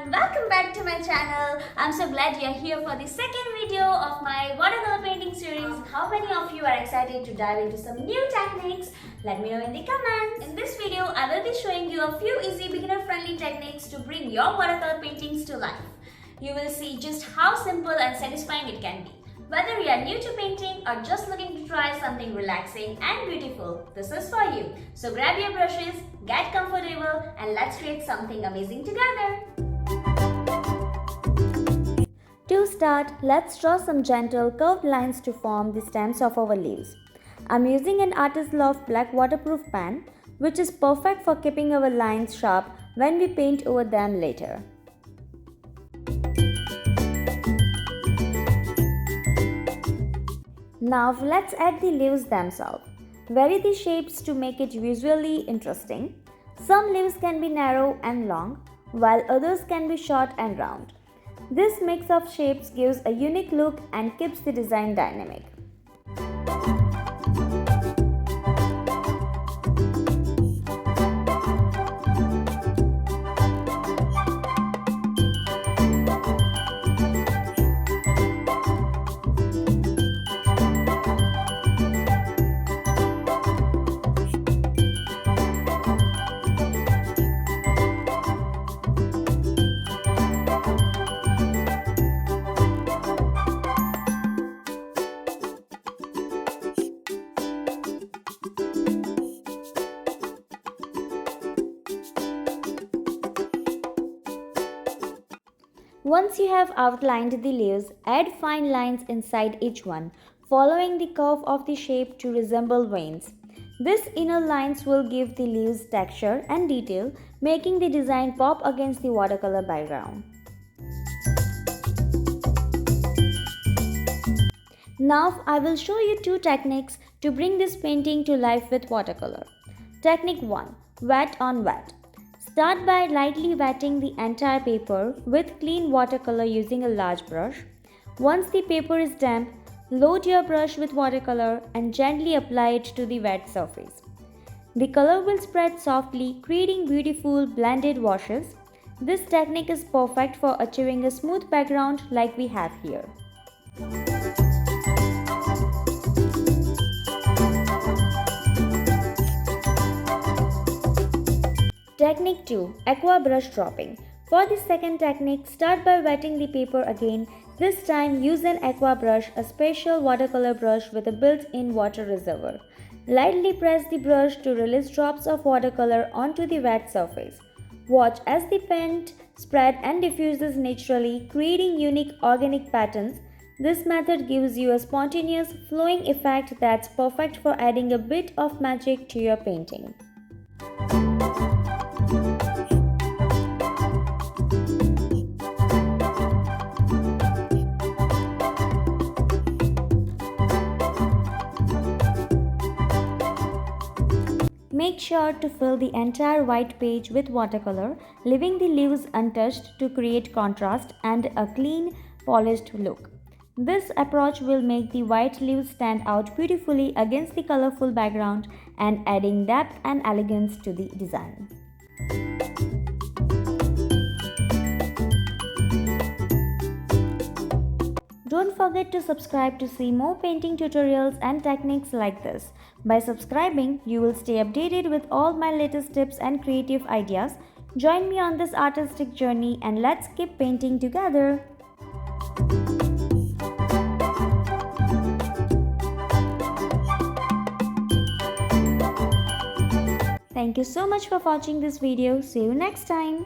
everyone, welcome back to my channel. I'm so glad you're here for the second video of my watercolor painting series. How many of you are excited to dive into some new techniques? Let me know in the comments. In this video, I will be showing you a few easy beginner-friendly techniques to bring your watercolor paintings to life. You will see just how simple and satisfying it can be. Whether you are new to painting or just looking to try something relaxing and beautiful, this is for you. So grab your brushes, get comfortable, and let's create something amazing together. To start, let's draw some gentle curved lines to form the stems of our leaves. I'm using an Artist Loft black waterproof pen, which is perfect for keeping our lines sharp when we paint over them later. Now let's add the leaves themselves. Vary the shapes to make it visually interesting. Some leaves can be narrow and long, while others can be short and round. This mix of shapes gives a unique look and keeps the design dynamic. Once you have outlined the leaves, add fine lines inside each one, following the curve of the shape to resemble veins. These inner lines will give the leaves texture and detail, making the design pop against the watercolor background. Now I will show you two techniques to bring this painting to life with watercolor. Technique 1. Wet on wet. Start by lightly wetting the entire paper with clean watercolor using a large brush. Once the paper is damp, load your brush with watercolor and gently apply it to the wet surface. The color will spread softly, creating beautiful blended washes. This technique is perfect for achieving a smooth background like we have here. Technique 2. Aqua brush dropping. For the second technique, start by wetting the paper again. This time use an aqua brush, a special watercolor brush with a built-in water reservoir. Lightly press the brush to release drops of watercolor onto the wet surface. Watch as the paint spreads and diffuses naturally, creating unique organic patterns. This method gives you a spontaneous, flowing effect that's perfect for adding a bit of magic to your painting. Make sure to fill the entire white page with watercolor, leaving the leaves untouched to create contrast and a clean, polished look. This approach will make the white leaves stand out beautifully against the colorful background and adding depth and elegance to the design. Don't forget to subscribe to see more painting tutorials and techniques like this. By subscribing, you will stay updated with all my latest tips and creative ideas. Join me on this artistic journey and let's keep painting together. Thank you so much for watching this video. See you next time.